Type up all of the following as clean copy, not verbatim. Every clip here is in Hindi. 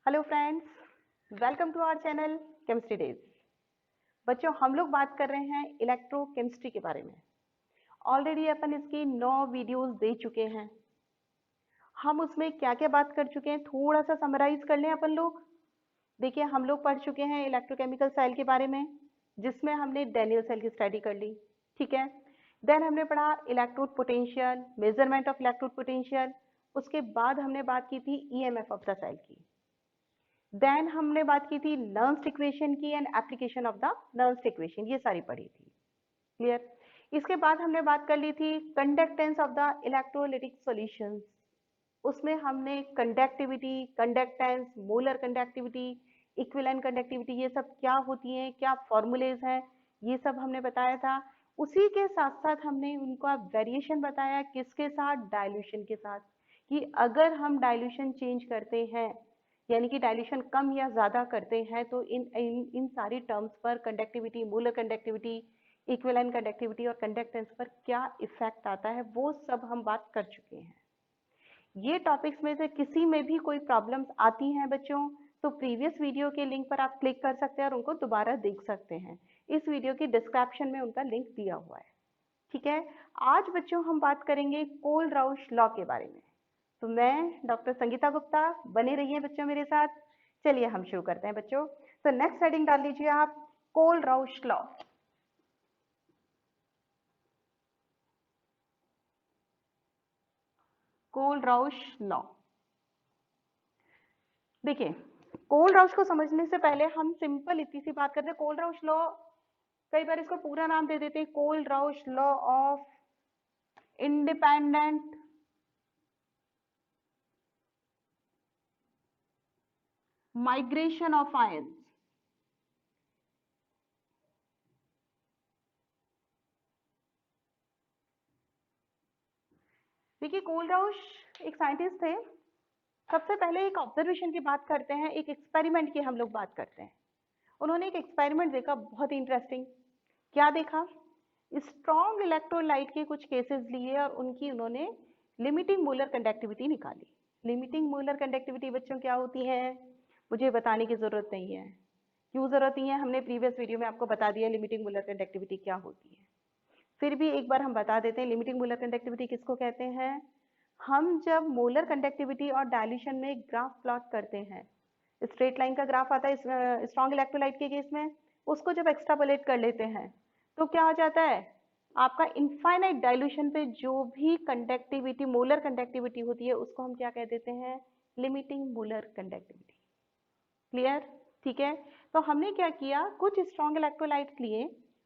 Hello friends, welcome to our channel chemistry days. बच्चों, हम लोग बात कर रहे हैं इलेक्ट्रोकेमिस्ट्री के बारे में। ऑलरेडी अपन इसकी 9 वीडियोस दे चुके हैं। हम उसमें क्या क्या बात कर चुके हैं थोड़ा सा समराइज कर लें अपन लोग। देखिए, हम लोग पढ़ चुके हैं इलेक्ट्रोकेमिकल सेल के बारे में, जिसमें हमने डैनियल सेल की स्टडी कर ली। ठीक है। देन हमने पढ़ा electrode potential, measurement of electrode potential. उसके बाद हमने बात की थी ईएमएफ ऑफ द सेल की। देन हमने बात की थी नर्न्स इक्वेशन की and application of the Nernst equation, ये सारी पढ़ी थी। क्लियर। इसके बाद हमने बात कर ली थी conductance of the electrolytic solutions. उसमें हमने conductivity, conductance, molar conductivity, equivalent conductivity, ये सब क्या होती हैं, क्या फॉर्मूलेज हैं, ये सब हमने बताया था। उसी के साथ साथ हमने उनका वेरिएशन बताया, किसके साथ, डाइल्यूशन के साथ, कि अगर हम डाइल्यूशन चेंज करते हैं, यानी कि डाइल्यूशन कम या ज्यादा करते हैं, तो इन सारी टर्म्स पर, conductivity, molar conductivity, equivalent conductivity और कंडक्टेंस पर क्या इफेक्ट आता है, वो सब हम बात कर चुके हैं। ये टॉपिक्स में से किसी में भी कोई प्रॉब्लम्स आती हैं बच्चों, तो प्रीवियस वीडियो के लिंक पर आप क्लिक कर सकते हैं और उनको दोबारा देख सकते हैं। इस वीडियो की डिस्क्रिप्शन में उनका लिंक दिया हुआ है। ठीक है। आज बच्चों हम बात करेंगे कोल-राउश लॉ के बारे में। तो मैं डॉक्टर संगीता गुप्ता, बने रहिए बच्चों मेरे साथ। चलिए हम शुरू करते हैं बच्चों। तो नेक्स्ट हेडिंग डाल लीजिए आप, कोल-राउश लॉ। कोल-राउश लॉ। देखिए, कोल-राउश को समझने से पहले हम सिंपल इतनी सी बात करते हैं। कोल-राउश लॉ, कई बार इसको पूरा नाम दे देते हैं, Kohlrausch law of independent migration of ions. देखिए, कोल-राउश एक साइंटिस्ट थे। सबसे पहले एक ऑब्जर्वेशन की बात करते हैं, एक एक्सपेरिमेंट की हम लोग बात करते हैं। उन्होंने एक एक्सपेरिमेंट देखा, बहुत ही इंटरेस्टिंग। क्या देखा? स्ट्रॉन्ग इलेक्ट्रोलाइट के कुछ केसेस लिए और उनकी उन्होंने लिमिटिंग मोलर कंडक्टिविटी निकाली। लिमिटिंग मोलर कंडक्टिविटी बच्चों क्या होती है, मुझे बताने की जरूरत नहीं है। क्यों जरूरत नहीं है, हमने प्रीवियस वीडियो में आपको बता दिया लिमिटिंग मोलर कंडक्टिविटी क्या होती है। फिर भी एक बार हम बता देते हैं, लिमिटिंग मोलर कंडक्टिविटी किसको कहते हैं। हम जब मोलर कंडक्टिविटी और डाइल्यूशन में ग्राफ प्लॉट करते हैं, स्ट्रेट लाइन का ग्राफ आता है स्ट्रॉन्ग इलेक्ट्रोलाइट के केस में, उसको जब एक्सट्रापोलेट कर लेते हैं तो क्या हो जाता है, आपका इनफाइनाइट डाइल्यूशन पे जो भी कंडक्टिविटी, मोलर कंडक्टिविटी होती है, उसको हम क्या कह देते हैं, लिमिटिंग मोलर कंडक्टिविटी। क्लियर? ठीक है। तो हमने क्या किया, कुछ स्ट्रॉन्ग इलेक्ट्रोलाइट्स लिए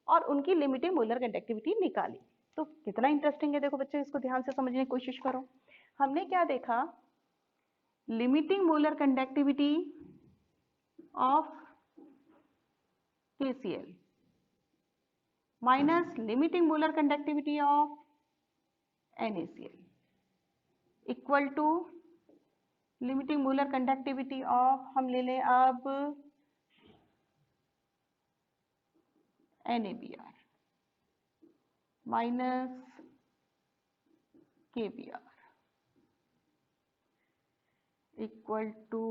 और उनकी लिमिटिंग मोलर कंडक्टिविटी निकाली। तो कितना इंटरेस्टिंग है, देखो बच्चों, इसको ध्यान से समझने की कोशिश करो। हमने क्या देखा, limiting molar conductivity of KCl minus limiting molar conductivity of NaCl equal to limiting molar conductivity of, हम ले लें अब NaBr minus KBr equal to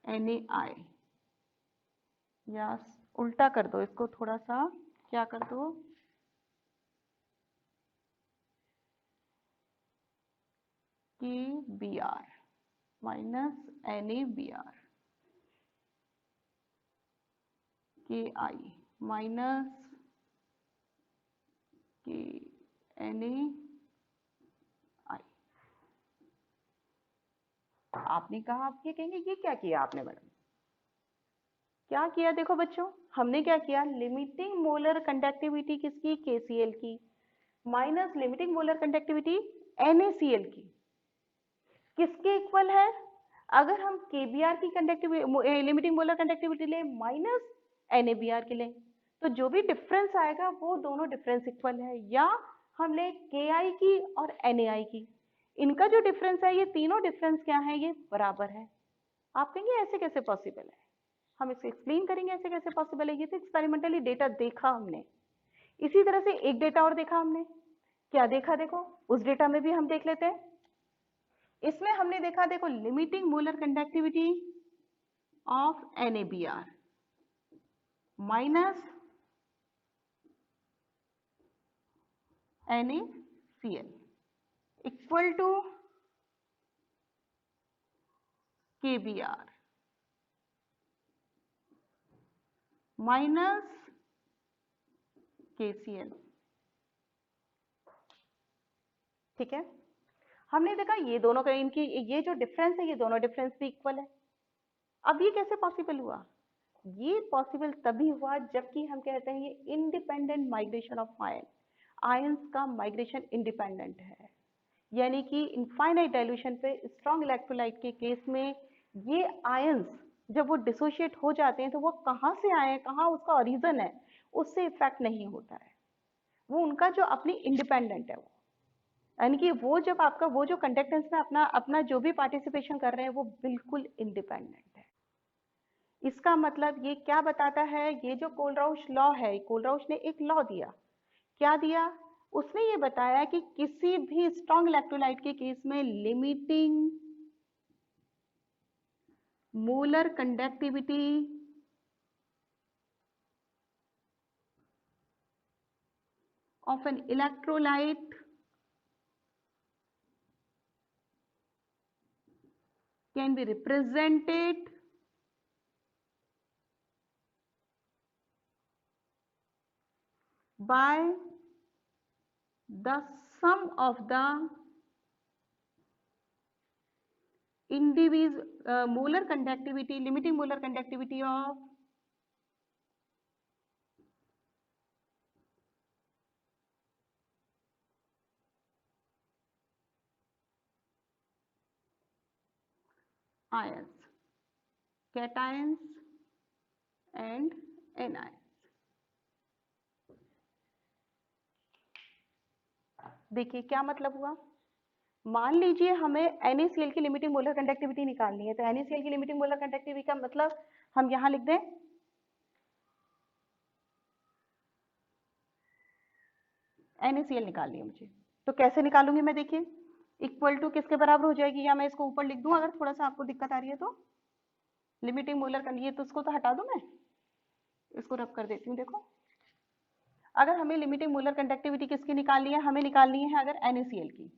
NaI, या उल्टा कर दो इसको, थोड़ा सा क्या कर दो, KBr minus NaBr, KI minus NaI। आपने कहा, आप ये कहेंगे ये क्या किया आपने मैडम, क्या किया? देखो बच्चों, हमने क्या किया, लिमिटिंग मोलर कंडक्टिविटी किसकी, KCl की, minus limiting molar conductivity NaCl की, किसके इक्वल है, अगर हम KBr की कंडक्टिविटी, लिमिटिंग मोलर कंडक्टिविटी ले माइनस NaBr के ले, तो जो भी डिफरेंस आएगा वो दोनों डिफरेंस इक्वल है। या हम ले KI की और NaI की, इनका जो डिफरेंस है, ये तीनों डिफरेंस क्या है, ये बराबर है। आप कहेंगे ऐसे कैसे पॉसिबल है, हम इसको एक्सप्लेन करेंगे ऐसे कैसे पॉसिबल है। ये तो एक्सपेरिमेंटली डेटा देखा हमने। इसी तरह से एक डेटा और देखा हमने, क्या देखा, देखो उस डेटा में भी हम देख लेते हैं। इसमें हमने देखा, देखो limiting molar conductivity of NaBr minus NaCl equal to KBr minus KCl। ठीक है, हमने देखा ये दोनों का, इनकी ये जो डिफरेंस है, ये दोनों डिफरेंस भी इक्वल है। अब ये कैसे पॉसिबल हुआ? ये पॉसिबल तभी हुआ जबकि हम कहते हैं ये independent migration of ion, ions का माइग्रेशन इंडिपेंडेंट है। यानी कि इनफाइनाइट डाइल्यूशन पे स्ट्रॉन्ग इलेक्ट्रोलाइट के केस में ये आयंस जब वो डिसोशिएट हो जाते हैं तो वो कहाँ से आए हैं, कहाँ उसका ओरिजिन है, उससे इफेक्ट नहीं होता है। वो उनका जो अपनी इंडिपेंडेंट है, वो यानी कि वो जब आपका वो जो कंडक्टेंस में अपना अपना जो भी पार्टिसिपेशन कर रहे हैं वो बिल्कुल इंडिपेंडेंट है। इसका मतलब ये क्या बताता है, ये जो कोलराउश लॉ है, कोलराउश ने एक लॉ दिया। क्या दिया? उसने ये बताया कि किसी भी स्ट्रॉन्ग इलेक्ट्रोलाइट के केस में limiting molar conductivity of an electrolyte can be represented by the sum of the individual molar conductivity, limiting molar conductivity of ions, cations and anions। देखिए क्या मतलब हुआ। मान लीजिए हमें NaCl की लिमिटिंग मोलर कंडक्टिविटी निकालनी है, तो NaCl की लिमिटिंग मोलर कंडक्टिविटी का मतलब हम यहां लिख दें NaCl निकालनी है मुझे, तो कैसे निकालूंगी मैं? देखिए इक्वल टू किसके बराबर हो जाएगी, या मैं इसको ऊपर लिख दूं अगर थोड़ा सा आपको दिक्कत आ रही है तो। लिमिटिंग मोलर ये तो उसको तो हटा दूं, मैं इसको रब कर देती हूँ। देखो अगर हमें लिमिटिंग मोलर कंडक्टिविटी किसकी निकालनी है, हमें निकालनी है अगर NaCl की,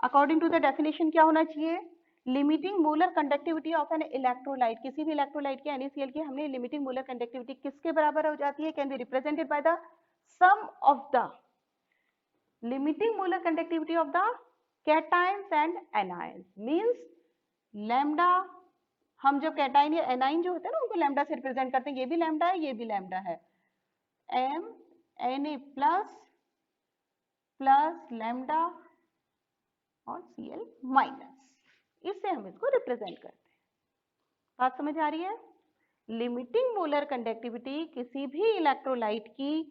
अकॉर्डिंग टू द डेफिनेशन क्या होना चाहिए? Limiting molar conductivity of an electrolyte, किसी भी इलेक्ट्रोलाइट की NaCl की हमने लिमिटिंग मोलर कंडक्टिविटी किसके बराबर हो जाती है? Can be represented by the sum of the limiting molar conductivity of the cations and anions. Means lambda, हम जब कैटाइन या एनाइन जो होते हैं ना उनको लैम्डा से रिप्रेजेंट करते हैं, ये भी लैम्डा है, ये भी लैम्डा है। M Na plus plus lambda और Cl माइनस, इससे हम इसको रिप्रेजेंट करते हैं। बात समझ आ रही है? लिमिटिंग मोलर कंडक्टिविटी किसी भी इलेक्ट्रोलाइट की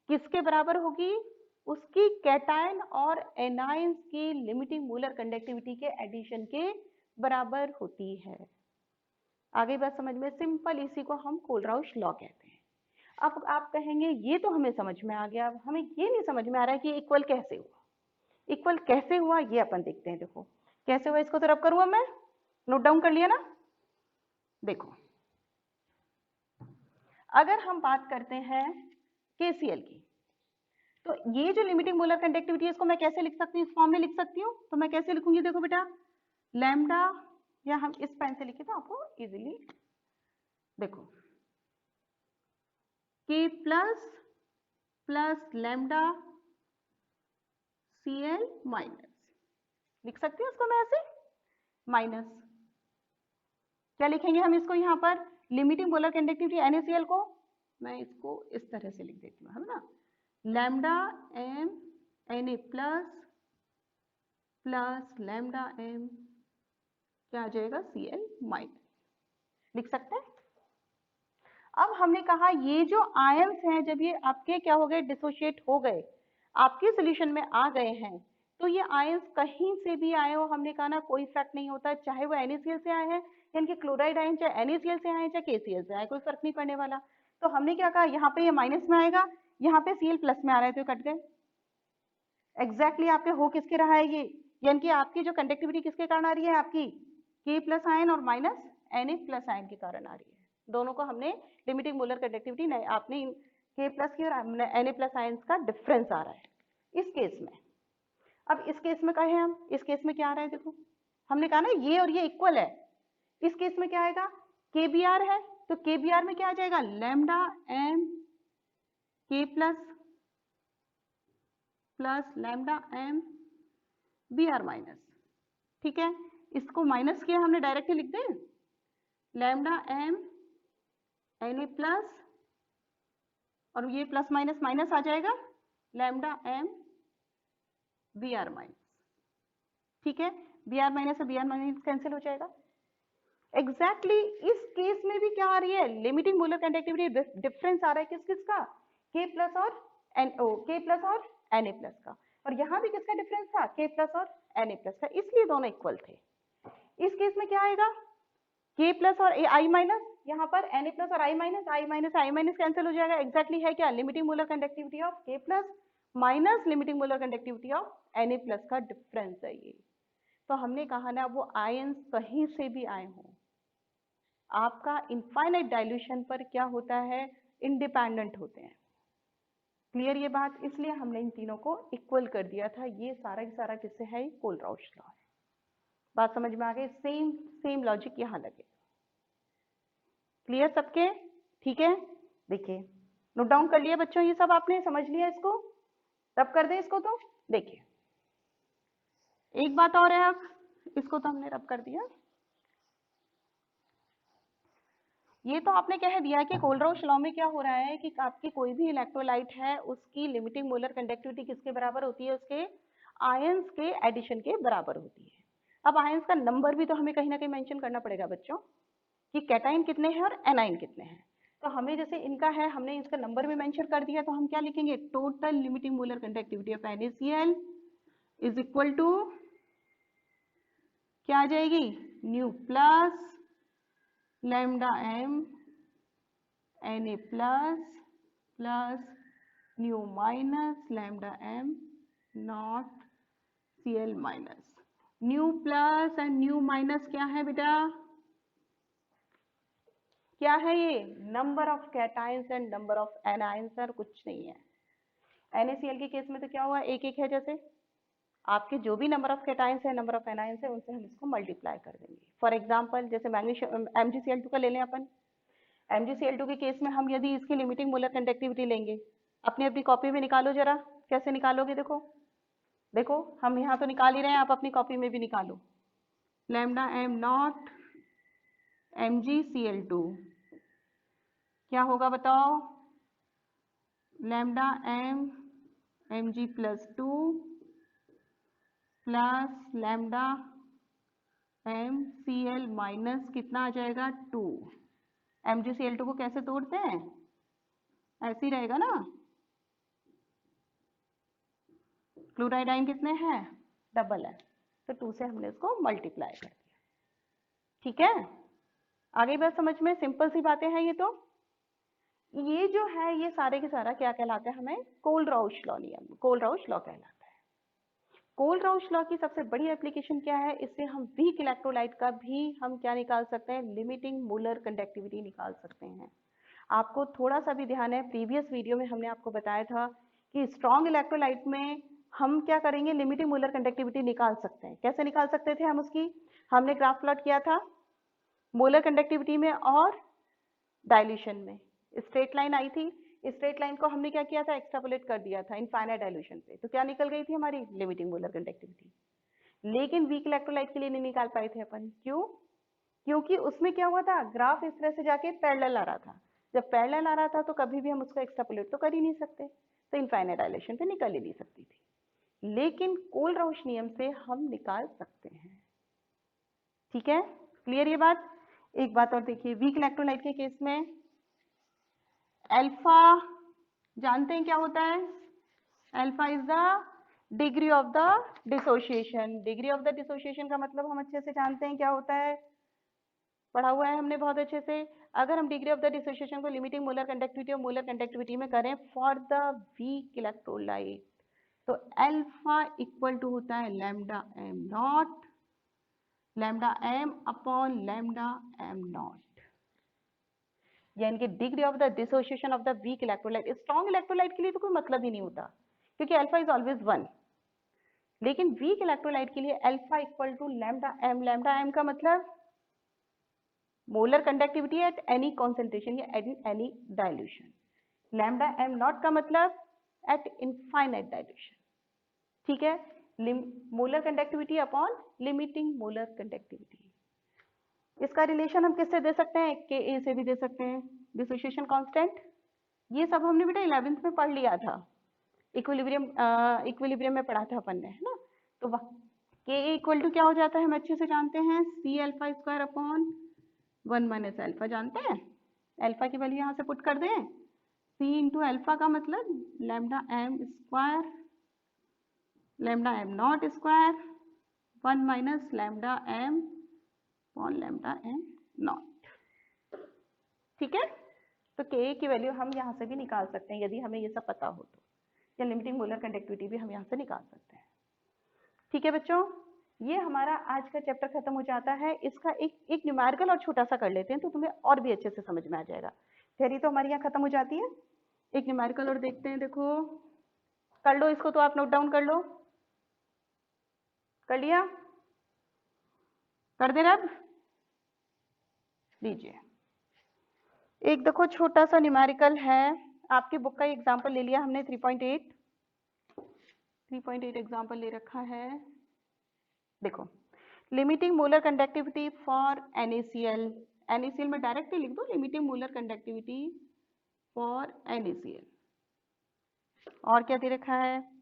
किसके बराबर होगी? उसकी कैटायन और एनायंस की लिमिटिंग मोलर कंडक्टिविटी के एडिशन के बराबर होती है। आगे बात समझ में? सिंपल, इसी को हम कोलराउश लॉ कहते हैं। अब आप कहेंगे ये तो हमें समझ में आ गया, अब हमें ये नहीं समझ में आ रहा है कि इक्वल कैसे हुआ। इक्वल कैसे हुआ ये अपन देखते हैं। देखो कैसे हुआ, इसको तो रब करूंगा मैं, नोट डाउन कर लिया ना। देखो अगर हम बात करते हैं KCl की, तो ये जो लिमिटिंग मोलर कंडक्टिविटी है इसको मैं कैसे लिख सकती हूँ? इस फॉर्म में लिख सकती हूँ। तो मैं कैसे लिखूंगी? देखो बेटा, लैम्डा, या हम इस पेन से लिखे तो आपको इजीली, देखो K plus plus lambda Cl minus, लिख सकती हूँ इसको मैं ऐसे, माइनस क्या लिखेंगे हम इसको यहाँ पर? लिमिटिंग मोलर कंडक्टिविटी NaCl को मैं इसको इस तरह से लिख देती हूँ, है ना, lambda M Na plus plus lambda M क्या आ जाएगा? Cl माइनस, लिख सकते हैं। अब हमने कहा ये जो आयंस हैं जब ये आपके क्या हो गए? डिसोशिएट हो गए, आपके सोल्यूशन में आ गए हैं, तो ये आयंस कहीं से भी आए हो, हमने कहा ना कोई इफेक्ट नहीं होता, चाहे वो NaCl से आए हैं, यानी कि क्लोराइड आयन चाहे NaCl से आए चाहे KCl से आए, कोई फर्क नहीं पड़ने वाला। तो हमने क्या कहा, यहाँ पे ये माइनस में आएगा, यहाँ पे Cl प्लस में आ रहा है तो कट गए। एग्जैक्टली आपके हो किसके रहा है ये, यानी कि आपकी जो कंडक्टिविटी किसके कारण आ रही है, आपकी K प्लस आयन और माइनस Na प्लस आयन के कारण आ रही है। दोनों को हमने लिमिटिंग मोलर कंडक्टिविटी, आपने K प्लस की और Na प्लस आयन का डिफरेंस आ रहा है इस केस में। अब इस केस में कहे हम, इस केस में क्या आ रहा है, देखो हमने कहा ना ये और ये इक्वल है, इस केस में क्या आएगा, KBr है, तो KBr में क्या आ जाएगा, lambda m K plus plus lambda m Br minus, ठीक है, इसको माइनस किया हमने, डायरेक्टली लिख दें, लैम्डा m Na प्लस और ये प्लस माइनस माइनस आ जाएगा, लैम्डा m Br माइनस, ठीक है, Br माइनस और Br माइनस कैंसिल हो जाएगा। एग्जैक्टली इस केस में भी क्या आ रही है, लिमिटिंग मोलर कंडक्टिविटी डिफरेंस आ रहा है किस किसका, K प्लस और K प्लस और Na प्लस का, और यहाँ भी किसका डिफरेंस था, K प्लस और Na प्लस का, इसलिए दोनों इक्वल थे। इस केस में क्या आएगा, K प्लस और I माइनस, यहाँ पर Na प्लस और I माइनस कैंसिल हो जाएगा। एग्जैक्टली है क्या, limiting molar conductivity of K plus minus limiting molar conductivity of Na plus का डिफरेंस है ये। तो हमने कहा ना, वो आयंस कहीं से भी आए हों, आपका इनफाइनाइट डाइल्यूशन पर क्या होता है, इंडिपेंडेंट होते हैं। क्लियर ये बात, इसलिए हमने इन तीनों को इक्वल कर दिया था। ये सारा का सारा किससे है, कोलराउश लॉ है। बात समझ में आ गई, सेम सेम लॉजिक यहाँ लगे। क्लियर सबके, ठीक है, देखिए नोट डाउन कर लिया बच्चों, ये सब आपने समझ लिया, इसको रब कर दें इसको, तो देखिए एक बात और है, अब इसको तो हमने रब कर दिया, ये तो आपने कह दिया कि कोलराउश लॉ में क्या हो रहा है कि आपकी कोई भी इलेक्ट्रोलाइट है उसकी लिमिटिंग मोलर कंडक्टिविटी किसके बराबर होती है, उसके आयंस के एडिशन के बराबर होती है। अब आयंस का नंबर भी तो हमें कहीं ना कहीं मेंशन करना पड़ेगा बच्चों, कि कैटाइन कितने हैं और एनाइन कितने हैं। तो हमें जैसे इनका है, हमने इसका नंबर भी मेंशन कर दिया, तो हम क्या लिखेंगे, total limiting molar conductivity of NaCl is equal to क्या आ जाएगी, nu plus lambda m Na plus plus nu minus lambda m not Cl minus. Nu plus and nu minus क्या है बेटा, क्या है ये, number of cations and number of anions, और कुछ नहीं है। NaCl के केस में तो क्या हुआ, एक एक है, जैसे आपके जो भी नंबर ऑफ कैटाइंस है, नंबर ऑफ एनाइंस है, उनसे हम इसको मल्टीप्लाई कर देंगे। फॉर एग्जांपल जैसे मैग्नीशियम MgCl2 का ले लें अपन, MgCl2 के केस में हम यदि इसकी लिमिटिंग मोलर कंडक्टिविटी लेंगे, अपनी अपनी कॉपी में निकालो जरा, कैसे निकालोगे, देखो देखो हम यहाँ तो निकाल ही रहे हैं, आप अपनी कॉपी में भी निकालो, लैम्डा m नॉट MgCl2 क्या होगा बताओ, lambda m Mg plus 2 plus lambda m Cl minus कितना आ जाएगा, 2। MgCl2 को कैसे तोड़ते हैं, ऐसे ही रहेगा ना, क्लोराइड आयन कितने हैं, डबल है, तो 2 से हमने इसको मल्टीप्लाई कर दिया, ठीक है। आगे बात समझ में, सिंपल सी बातें हैं ये। तो ये जो है ये सारे के सारा क्या कहलाता है, हमें कोलराउश लॉ नियम, कोलराउश लॉ कहलाता है। कोलराउश लॉ की सबसे बड़ी एप्लीकेशन क्या है, इससे हम वीक इलेक्ट्रोलाइट का भी हम क्या निकाल सकते हैं, लिमिटिंग मोलर कंडक्टिविटी निकाल सकते हैं। आपको थोड़ा सा भी ध्यान है, प्रीवियस वीडियो में हमने आपको बताया था कि स्ट्रॉन्ग इलेक्ट्रोलाइट में हम क्या करेंगे, लिमिटिंग मोलर कंडक्टिविटी निकाल सकते हैं। कैसे निकाल सकते थे हम उसकी, हमने ग्राफ प्लॉट किया था मोलर कंडक्टिविटी में और डाइल्यूशन में, स्ट्रेट लाइन आई थी, स्ट्रेट लाइन को हमने क्या किया था, एक्सट्रापोलेट कर दिया था इनफाइनाइट डाइल्यूशन पे, तो क्या निकल गई थी हमारी लिमिटिंग मोलर कंडक्टिविटी। लेकिन वीक इलेक्ट्रोलाइट के लिए नहीं निकाल पाए थे अपन, क्यों, क्योंकि उसमें क्या हुआ था, ग्राफ इस तरह से जाके पैरेलल आ रहा था। जब पैरेलल आ रहा था तो कभी भी हम उसको एक्सट्रापोलेट तो कर ही नहीं सकते, तो इनफाइनाइट डाइलेशन पे निकल ही नहीं सकती थी। लेकिन कोलराउश नियम से हम निकाल सकते हैं, ठीक है, क्लियर ये बात। एक बात और देखिए, वीक इलेक्ट्रोलाइट के केस में अल्फा जानते हैं क्या होता है, alpha is the degree of the dissociation. Degree of the dissociation का मतलब हम अच्छे से जानते हैं क्या होता है, पढ़ा हुआ है हमने बहुत अच्छे से। अगर हम डिग्री ऑफ द डिसोसिएशन को लिमिटिंग मोलर कंडक्टिविटी और मोलर कंडक्टिविटी में करें फॉर द वीक इलेक्ट्रोलाइट, तो अल्फा इक्वल टू होता है lambda m naught, lambda m upon lambda m naught, यानी कि degree of the dissociation of the weak electrolyte. Strong electrolyte के लिए तो कोई मतलब ही नहीं होता, क्योंकि अल्फा इज ऑलवेज 1, लेकिन वीक इलेक्ट्रोलाइट के लिए alpha equal to lambda m. Lambda m का मतलब molar conductivity at any concentration या at any dilution. Lambda m not का मतलब एट इनफाइनाइट डाइल्यूशन। ठीक है, molar conductivity upon limiting molar conductivity. इसका रिलेशन हम किससे दे सकते हैं? के ए से भी दे सकते हैं। डिसोसिएशन कांस्टेंट, ये सब हमने बेटा 11th में पढ़ लिया था, इक्विलिब्रियम में पढ़ा था अपन ने, है ना। तो के ए इक्वल टू क्या हो जाता है, हम अच्छे से जानते हैं, c alpha square upon 1 minus alpha. जानते हैं अल्फा की वैल्यू यहाँ से पुट कर दें, सी इंटू अल्फा का मतलब lambda m square, lambda m naught square 1 minus lambda m upon lambda m naught. ठीक है, तो के की वैल्यू हम यहाँ से भी निकाल सकते हैं यदि हमें ये सब पता हो तो, या लिमिटिंग मोलर कंडक्टिविटी भी हम यहाँ से निकाल सकते हैं। ठीक है बच्चों, ये हमारा आज का चैप्टर खत्म हो जाता है। इसका एक न्यूमेरिकल और छोटा सा कर लेते हैं तो तुम्हें और भी अच्छे से समझ में आ जाएगा। थ्योरी तो हमारी यहाँ खत्म हो जाती है, एक न्यूमेरिकल और देखते हैं। देखो कर लो इसको, तो आप नोट डाउन कर लो। कर लिया? कर दे रब? लीजिए, एक देखो छोटा सा न्यूमेरिकल है, आपकी बुक का एग्जाम्पल ले लिया हमने 3.8 एग्जाम्पल ले रखा है। देखो, limiting molar conductivity for NaCl, NaCl में डायरेक्ट लिख दो limiting molar conductivity for NaCl। और क्या दे रखा है?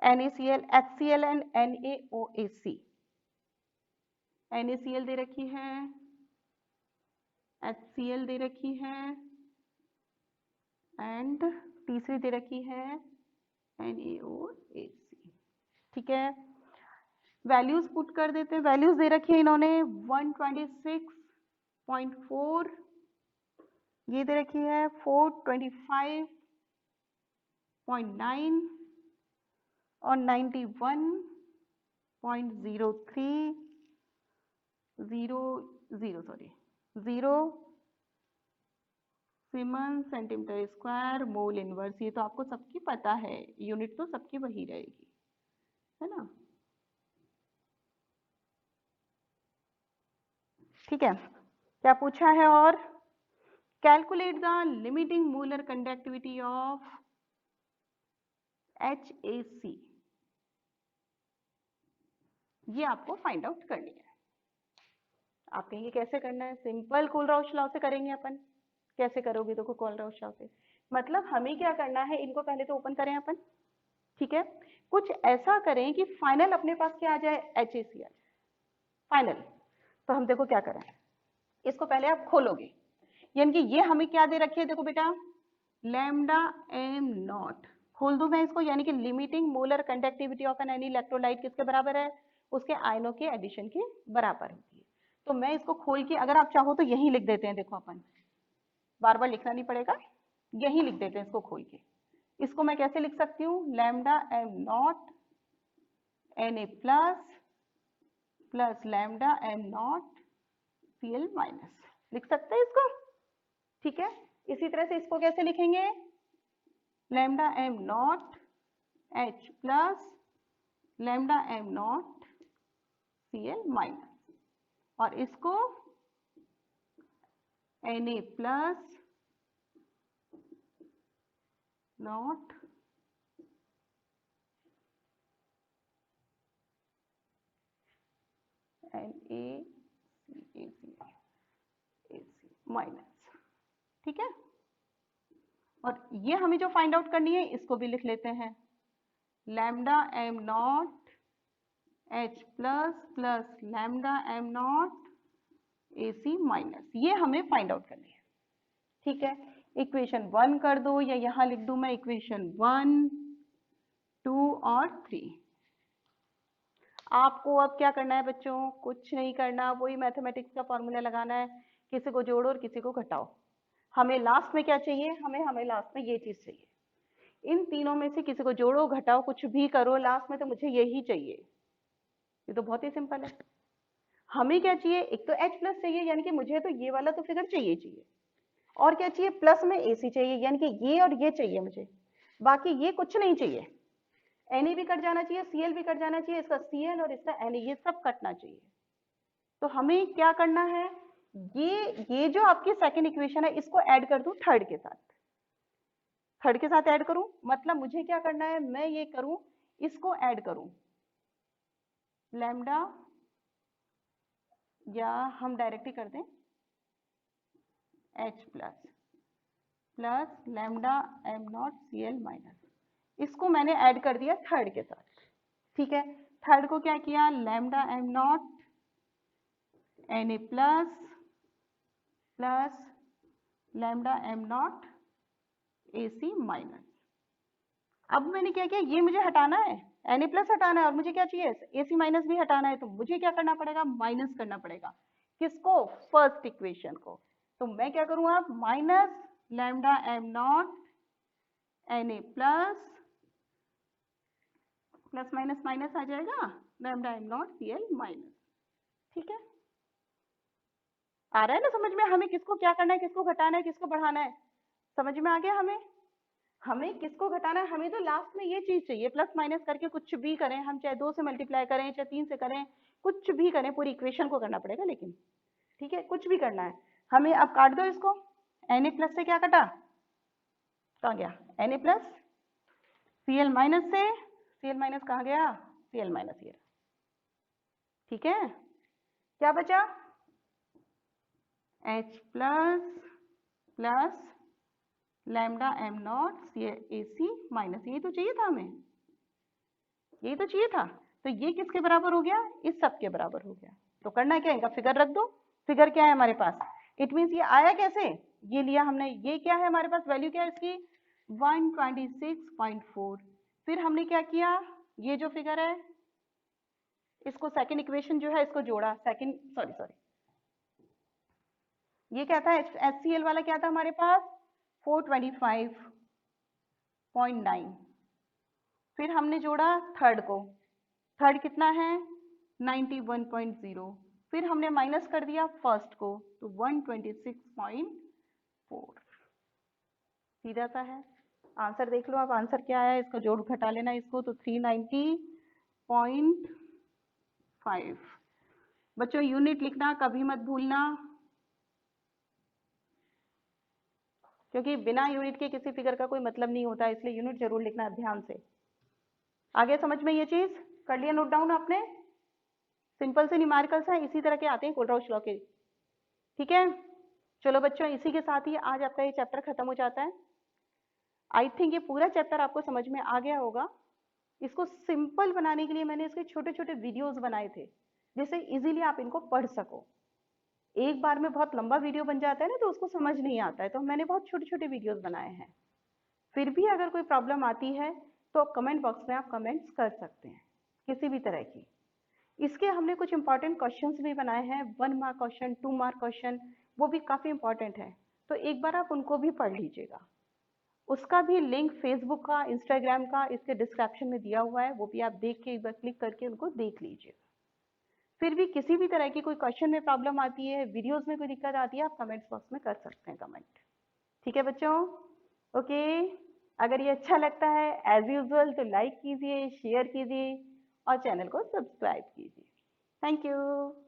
NaCl, HCl and NaOH। NaCl दे रखी है, HCl दे रखी है, एंड तीसरी दे रखी है NaOH। ठीक है, वैल्यूज पुट कर देते हैं। वैल्यूज दे रखी है इन्होंने 126.4, ये दे रखी है 425.9 और 91.03 siemens centimetre square mole inverse. ये तो आपको सबकी पता है, यूनिट तो सबकी वही रहेगी, है ना। ठीक है, क्या पूछा है? और calculate the limiting molar conductivity of HAC, ये आपको फाइंड आउट करनी है। आप कहेंगे कैसे करना है? सिंपल कोलराउश लॉ से करेंगे अपन। कैसे करोगे? देखो कोलराउश लॉ से मतलब हमें क्या करना है, इनको पहले तो ओपन करें अपन। ठीक है, कुछ ऐसा करें कि फाइनल अपने पास क्या आ जाए, HAC आ जाए फाइनल। तो हम देखो क्या करें, इसको पहले आप खोलोगे, यानी कि ये हमें क्या दे रखी है, देखो बेटा लैम्डा एम नॉट। खोल दूं मैं इसको, यानी कि limiting molar conductivity of an any electrolyte किसके बराबर है? उसके आयनों के एडिशन के बराबर होती है। तो मैं इसको खोल के, अगर आप चाहो तो यही लिख देते हैं, देखो अपन बार बार लिखना नहीं पड़ेगा, यही लिख देते हैं इसको खोल के। इसको मैं कैसे लिख सकती हूँ? Lambda m not Na plus lambda m not Cl minus, लिख सकते हैं इसको। ठीक है, इसी तरह से इसको कैसे लिखेंगे? Lambda m not H plus lambda m not Cl minus, और इसको Na plus not NaCl minus. ठीक है, और ये हमें जो फाइंड आउट करनी है इसको भी लिख लेते हैं, lambda m not H plus plus lambda m not AC minus, ये हमें फाइंड आउट करनी है। ठीक है, इक्वेशन 1 कर दो, या यहां लिख दूं मैं इक्वेशन 1, 2 और 3। आपको अब क्या करना है बच्चों? कुछ नहीं करना, वही मैथमेटिक्स का फॉर्मूला लगाना है, किसी को जोड़ो और किसी को घटाओ। हमें लास्ट में क्या चाहिए? हमें लास्ट में ये चीज चाहिए। इन तीनों में से किसी को जोड़ो घटाओ कुछ भी करो, लास्ट में तो मुझे यही चाहिए। ये तो बहुत ही सिंपल है। हमें क्या चाहिए, एक तो h प्लस चाहिए, यानी कि मुझे तो ये वाला तो फिगर चाहिए। और क्या चाहिए, प्लस में AC चाहिए, यानी कि ये और ये चाहिए मुझे, बाकी ये कुछ नहीं चाहिए। Na भी कट जाना चाहिए, Cl भी कट जाना चाहिए, इसका Cl और इसका Na ये सब कटना चाहिए। तो हमें क्या करना है, ये जो आपकी सेकेंड इक्वेशन है इसको ऐड कर दूं थर्ड के साथ। थर्ड के साथ ऐड करूं मतलब मुझे क्या करना है, मैं ये करूं, इसको ऐड करूं लैम्डा, या हम डायरेक्टली कर दें H plus lambda m not Cl minus, इसको मैंने ऐड कर दिया थर्ड के साथ। ठीक है, थर्ड को क्या किया, lambda m not Na plus lambda m not AC minus. अब मैंने क्या किया, ये मुझे हटाना है, Na प्लस हटाना है और मुझे क्या चाहिए, AC माइनस भी हटाना है, तो मुझे क्या करना पड़ेगा, माइनस करना पड़ेगा। किसको, फर्स्ट इक्वेशन को। तो मैं क्या करूँ अब, minus lambda m not Na plus minus minus आ जाएगा, lambda m not Cl minus. ठीक है, आ रहा है ना समझ में, हमें किसको क्या करना है, किसको घटाना है, किसको बढ़ाना है, समझ में आ गया। हमें किसको घटाना है, हमें तो लास्ट में ये चीज चाहिए, प्लस माइनस करके कुछ भी करें, हम चाहे 2 से मल्टीप्लाई करें, चाहे 3 से करें, कुछ भी करें, पूरी इक्वेशन को करना पड़ेगा लेकिन। ठीक है, कुछ भी करना है हमें। अब काट दो इसको, Na प्लस से क्या कटा, कहाँ गया, Na प्लस, Cl माइनस से, Cl माइनस कहाँ गया, Cl माइनस ये। ठीक है, क्या बचा, H plus lambda m not AC minus, ये तो चाहिए था हमें, यही तो चाहिए था। तो ये किसके बराबर हो गया, इस सब के बराबर हो गया। तो करना क्या है, इनका फिगर रख दो। फिगर क्या है हमारे पास, इट मीन्स ये आया कैसे, ये लिया हमने, ये क्या है हमारे पास, वैल्यू क्या है इसकी 126.4। फिर हमने क्या किया, ये जो फिगर है इसको सेकंड इक्वेशन जो है इसको जोड़ा, सेकंड सॉरी ये क्या था, HCl वाला क्या था हमारे पास 425.9। फिर हमने जोड़ा थर्ड को, थर्ड कितना है 91.0, फिर हमने माइनस कर दिया फर्स्ट को तो 126.4। सीधा सा है, आंसर देख लो आप, आंसर क्या है, इसको जोड़ घटा लेना इसको, तो 390.5। बच्चों यूनिट लिखना कभी मत भूलना, क्योंकि बिना यूनिट के किसी फिगर का कोई मतलब नहीं होता, इसलिए यूनिट जरूर लिखना ध्यान से। आगे समझ में ये चीज कर लिया नोट डाउन आपने, सिंपल से न्यूमेरिकल्स हैं, इसी तरह के आते हैं कोलराउश लॉ के। ठीक है, चलो बच्चों इसी के साथ ही आज आपका ये चैप्टर खत्म हो जाता है। आई थिंक ये पूरा चैप्टर आपको समझ में आ गया होगा। इसको सिंपल बनाने के लिए मैंने इसके छोटे छोटे वीडियोस बनाए थे, जिससे इजीली आप इनको पढ़ सको। एक बार में बहुत लंबा वीडियो बन जाता है ना, तो उसको समझ नहीं आता है, तो मैंने बहुत छोटे छोटे वीडियोस बनाए हैं। फिर भी अगर कोई प्रॉब्लम आती है तो कमेंट बॉक्स में आप कमेंट्स कर सकते हैं, किसी भी तरह की। इसके हमने कुछ इंपॉर्टेंट क्वेश्चंस भी बनाए हैं, 1 मार्क क्वेश्चन, 2 मार्क क्वेश्चन, वो भी काफी इंपॉर्टेंट है, तो एक बार आप उनको भी पढ़ लीजिएगा। उसका भी लिंक फेसबुक का, इंस्टाग्राम का इसके डिस्क्रिप्शन में दिया हुआ है, वो भी आप देख के एक बार क्लिक करके उनको देख लीजिएगा। फिर भी किसी भी तरह की कोई क्वेश्चन में प्रॉब्लम आती है, वीडियोस में कोई दिक्कत आती है, आप कमेंट्स बॉक्स में कर सकते हैं कमेंट। ठीक है बच्चों, ओके। अगर ये अच्छा लगता है एज यूजुअल तो लाइक कीजिए, शेयर कीजिए और चैनल को सब्सक्राइब कीजिए। Thank you.